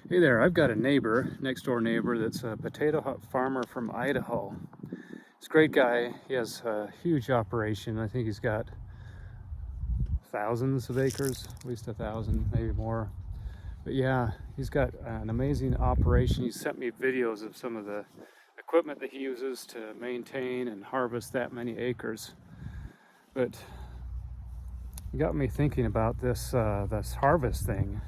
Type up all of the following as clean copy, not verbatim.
Hey there, I've got a neighbor, next door neighbor, that's a potato farmer from Idaho. He's a great guy. He has a huge operation. I think he's got thousands of acres, at least 1,000, maybe more. But yeah, he's got an amazing operation. He sent me videos of some of the equipment that he uses to maintain and harvest that many acres. But it got me thinking about this harvest thing.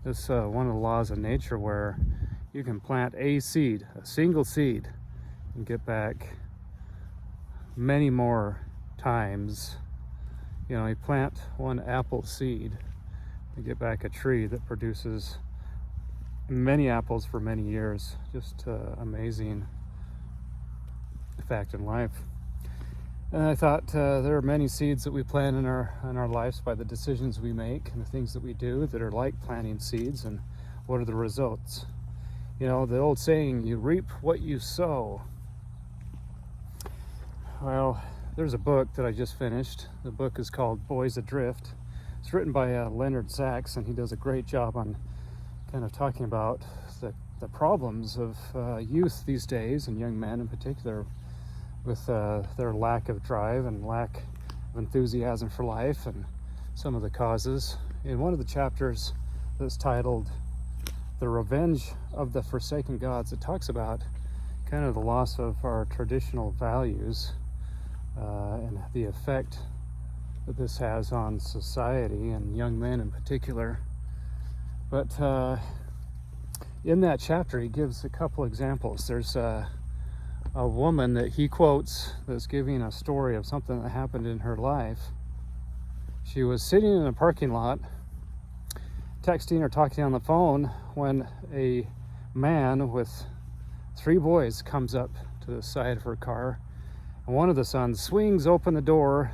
This one of the laws of nature where you can plant a seed, a single seed, and get back many more times. You know, you plant one apple seed and get back a tree that produces many apples for many years. Just amazing fact in life. And I thought there are many seeds that we plant in our lives by the decisions we make and the things that we do that are like planting seeds, and what are the results? You know, the old saying, you reap what you sow. Well, there's a book that I just finished. The book is called Boys Adrift. It's written by Leonard, and he does a great job on kind of talking about the problems of youth these days, and young men in particular, with their lack of drive and lack of enthusiasm for life, and some of the causes. In one of the chapters that's titled The Revenge of the Forsaken Gods, it talks about kind of the loss of our traditional values and the effect that this has on society and young men in particular. But in that chapter, he gives a couple examples. There's a woman that he quotes that's giving a story of something that happened in her life. She was sitting in a parking lot, texting or talking on the phone, when a man with 3 boys comes up to the side of her car, and one of the sons swings open the door,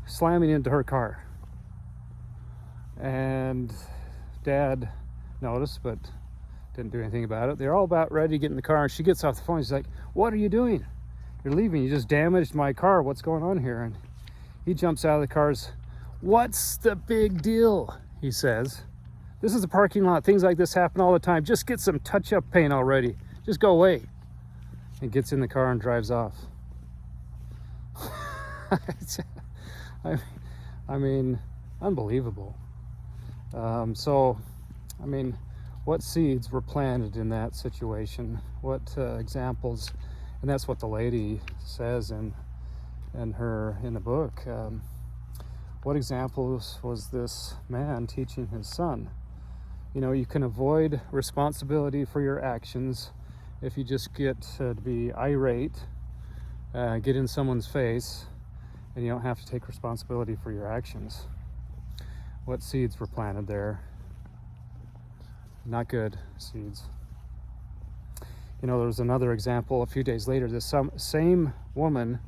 slamming into her car. And Dad noticed, but didn't do anything about it. They're all about ready to get in the car, and she gets off the phone. She's like, "What are you doing? You're leaving. You just damaged my car. What's going on here?" And he jumps out of the cars. "What's the big deal?" he says. "This is a parking lot. Things like this happen all the time. Just get some touch-up paint already. Just go away." And gets in the car and drives off. I mean, unbelievable. What seeds were planted in that situation? What examples? And that's what the lady says in the book. What examples was this man teaching his son? You know, you can avoid responsibility for your actions if you just get to be irate, get in someone's face, and you don't have to take responsibility for your actions. What seeds were planted there? Not good seeds. You know, there was another example a few days later. This same woman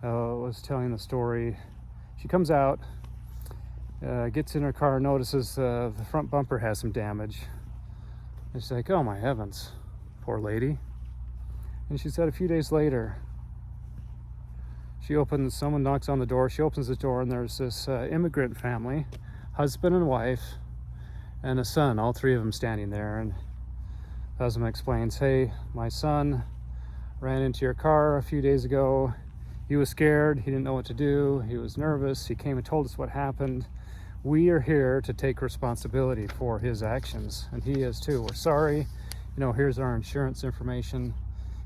was telling the story. She comes out, gets in her car, notices the front bumper has some damage. And she's like, "Oh my heavens, poor lady." And she said a few days later, someone knocks on the door, she opens the door, and there's this immigrant family, husband and wife, and a son, all 3 of them standing there. And the husband explains, "Hey, my son ran into your car a few days ago. He was scared. He didn't know what to do. He was nervous. He came and told us what happened. We are here to take responsibility for his actions, and he is too. We're sorry. You know, here's our insurance information.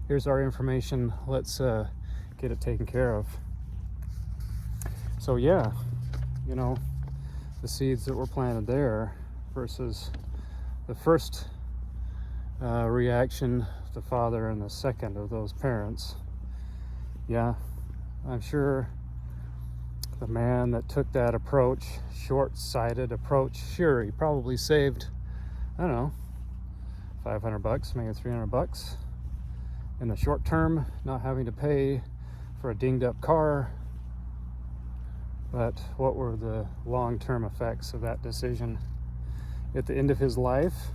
Here's our information. Let's get it taken care of." So yeah, you know, the seeds that were planted there versus the first reaction of the father and the second of those parents. Yeah, I'm sure the man that took that approach, short-sighted approach, sure, he probably saved, I don't know, $500, maybe $300 in the short term, not having to pay for a dinged up car. But what were the long-term effects of that decision? At the end of his life,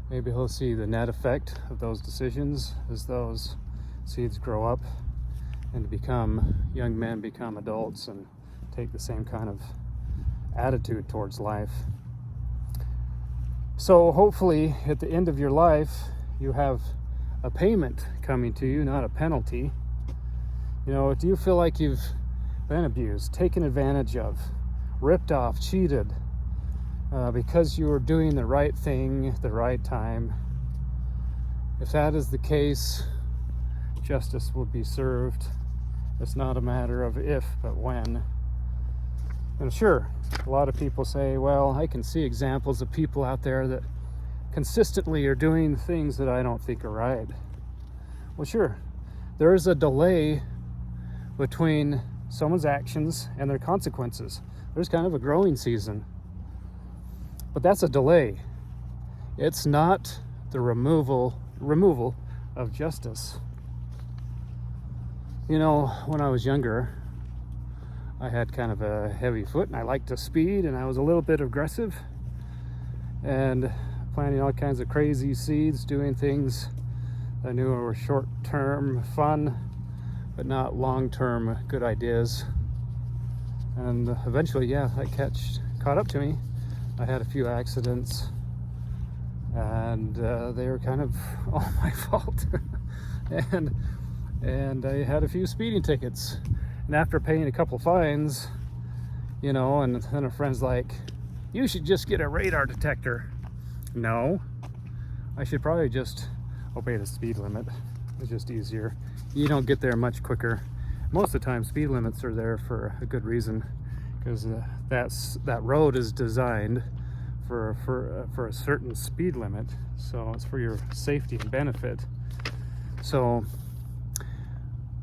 maybe he'll see the net effect of those decisions as those seeds grow up and young men become adults and take the same kind of attitude towards life. So hopefully at the end of your life, you have a payment coming to you, not a penalty. Do you feel like you've been abused, taken advantage of, ripped off, cheated, because you were doing the right thing at the right time? If that is the case, justice will be served. It's not a matter of if, but when. And sure, a lot of people say, well, I can see examples of people out there that consistently are doing things that I don't think are right. Well, sure, there is a delay between someone's actions and their consequences. There's kind of a growing season. But that's a delay. It's not the removal of justice. When I was younger, I had kind of a heavy foot and I liked to speed, and I was a little bit aggressive and planting all kinds of crazy seeds, doing things I knew were short-term fun, but not long-term good ideas. And eventually, that caught up to me. I had a few accidents, and they were kind of all my fault. and I had a few speeding tickets. And after paying a couple fines, and then a friend's like, you should just get a radar detector. No, I should probably just obey the speed limit. It's just easier. You don't get there much quicker. Most of the time, speed limits are there for a good reason, because that road is designed for a certain speed limit. So it's for your safety and benefit. So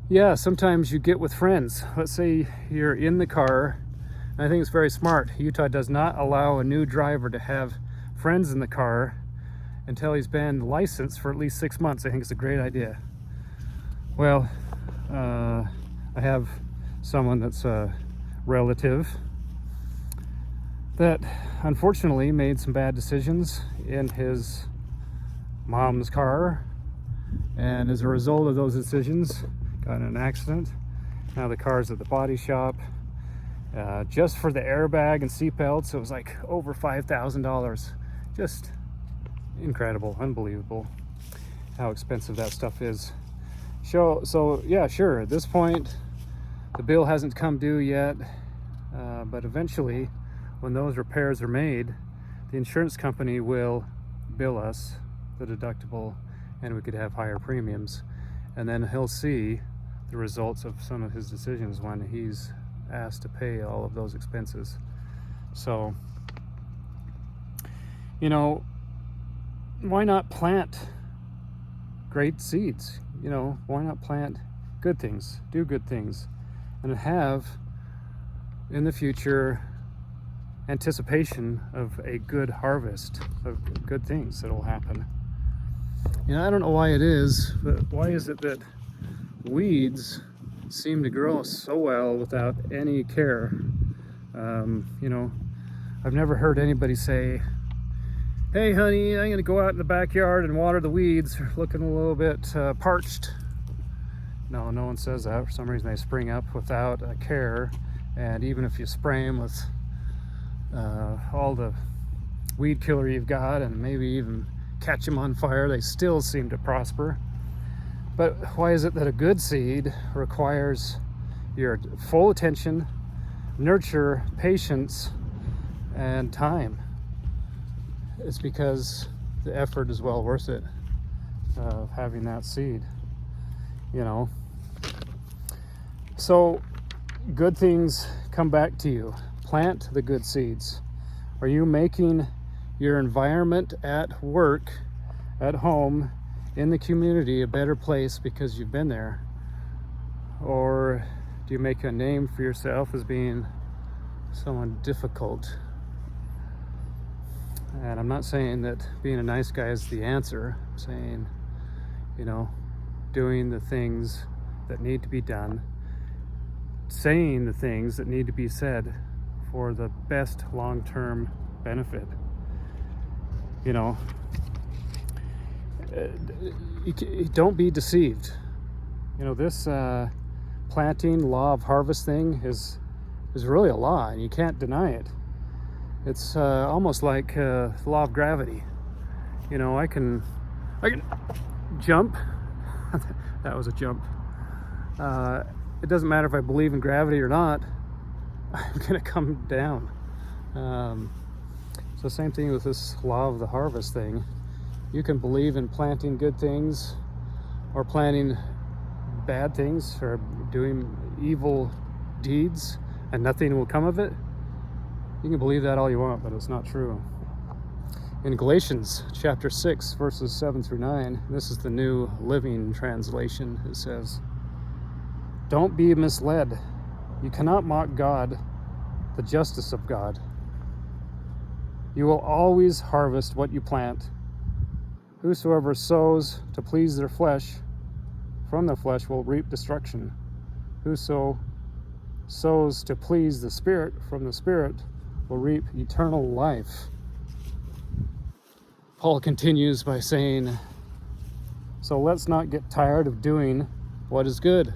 yeah, sometimes you get with friends. Let's say you're in the car, and I think it's very smart. Utah does not allow a new driver to have friends in the car until he's been licensed for at least 6 months. I think it's a great idea. Well, I have someone that's a relative that unfortunately made some bad decisions in his mom's car, and as a result of those decisions, got in an accident. Now the car's at the body shop. Just for the airbag and seatbelts, it was like over $5,000. Just incredible, unbelievable how expensive that stuff is. So yeah, sure, at this point, the bill hasn't come due yet, but eventually, when those repairs are made, the insurance company will bill us the deductible, and we could have higher premiums. And then he'll see the results of some of his decisions when he's asked to pay all of those expenses. So, why not plant great seeds? Why not plant good things, do good things, and have in the future anticipation of a good harvest of good things that will happen. I don't know why it is, but why is it that weeds seem to grow so well without any care? I've never heard anybody say, hey honey, I'm gonna go out in the backyard and water the weeds, they're looking a little bit parched. No one says that. For some reason they spring up without care, and even if you spray them with all the weed killer you've got, and maybe even catch them on fire, they still seem to prosper. But why is it that a good seed requires your full attention, nurture, patience, and time? It's because the effort is well worth it of having that seed, So good things come back to you. Plant the good seeds. Are you making your environment at work, at home, in the community a better place because you've been there? Or do you make a name for yourself as being someone difficult? And I'm not saying that being a nice guy is the answer. I'm saying, doing the things that need to be done, saying the things that need to be said for the best long-term benefit. Don't be deceived. This planting law of harvest thing is really a law, and you can't deny it. It's almost like the law of gravity. You know, I can jump. That was a jump. It doesn't matter if I believe in gravity or not, I'm gonna come down. So same thing with this law of the harvest thing. You can believe in planting good things or planting bad things or doing evil deeds and nothing will come of it. You can believe that all you want, but it's not true. In Galatians chapter 6, verses 7 through 9, this is the New Living Translation, it says, "Don't be misled. You cannot mock God, the justice of God. You will always harvest what you plant. Whosoever sows to please their flesh, from the flesh will reap destruction. Whoso sows to please the Spirit, from the Spirit will reap eternal life." Paul continues by saying, "So let's not get tired of doing what is good.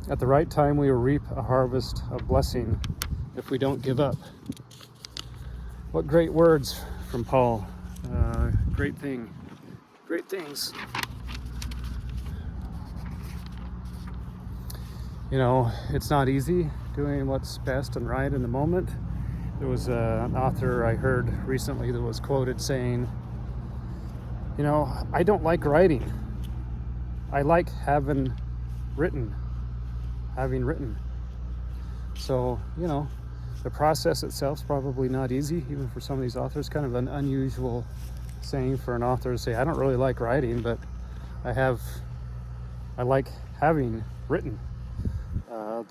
At the right time, we will reap a harvest of blessing if we don't give up." What great words from Paul. Great things. You know, it's not easy doing what's best and right in the moment. There was an author I heard recently that was quoted saying, you know, I don't like writing. I like having written. So, you know, the process itself is probably not easy, even for some of these authors. Kind of an unusual saying for an author to say, I don't really like writing, but I like having written.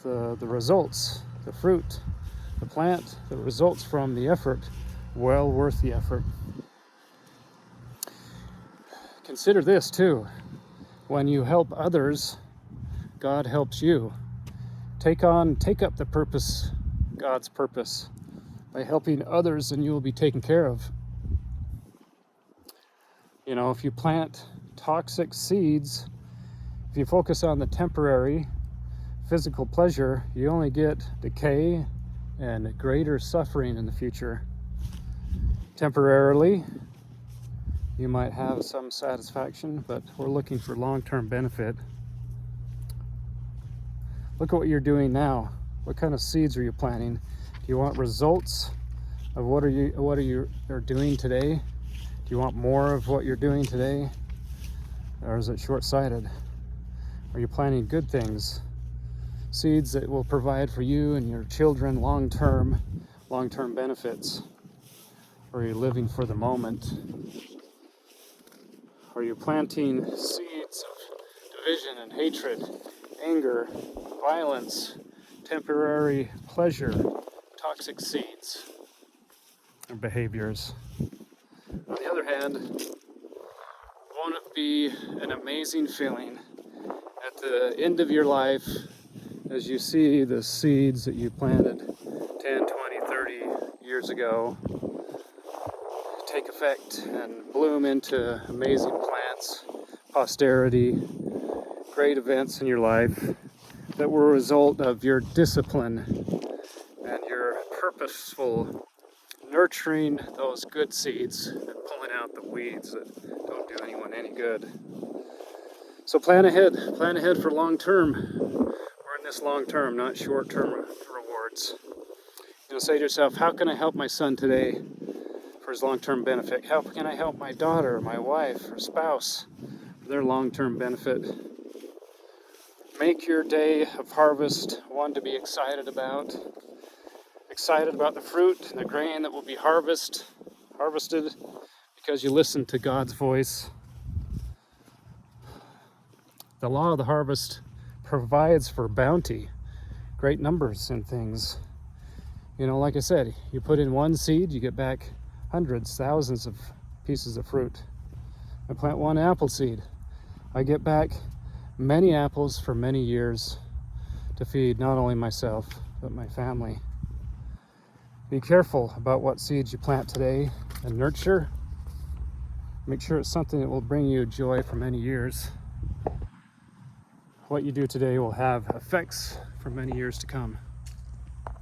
The results, the fruit, the plant that results from the effort, well worth the effort. Consider this too. When you help others, God helps you. Take up the purpose, God's purpose. By helping others, and you will be taken care of. You know, if you plant toxic seeds, if you focus on the temporary physical pleasure, you only get decay and greater suffering in the future. Temporarily, you might have some satisfaction, but we're looking for long-term benefit. Look at what you're doing now. What kind of seeds are you planting? Do you want results of what are you doing today? Do you want more of what you're doing today? Or is it short-sighted? Are you planting good things? Seeds that will provide for you and your children long-term benefits? Or are you living for the moment? Are you planting seeds of division and hatred, anger, violence, temporary pleasure, toxic seeds or behaviors? On the other hand, won't it be an amazing feeling at the end of your life as you see the seeds that you planted 10, 20, 30 years ago take effect and bloom into amazing plants, posterity, great events in your life that were a result of your discipline and your purposeful nurturing those good seeds and pulling out the weeds that don't do anyone any good. So plan ahead for long term. We're in this long term, not short term rewards. You'll say to yourself, how can I help my son today for his long term benefit? How can I help my daughter, my wife, or spouse for their long term benefit? Make your day of harvest one to be excited about the fruit and the grain that will be harvested because you listen to God's voice. The law of the harvest provides for bounty, great numbers in things. You know, like I said, you put in one seed, you get back hundreds, thousands of pieces of fruit. I plant one apple seed, I get back many apples for many years to feed not only myself, but my family. Be careful about what seeds you plant today and nurture. Make sure it's something that will bring you joy for many years. What you do today will have effects for many years to come.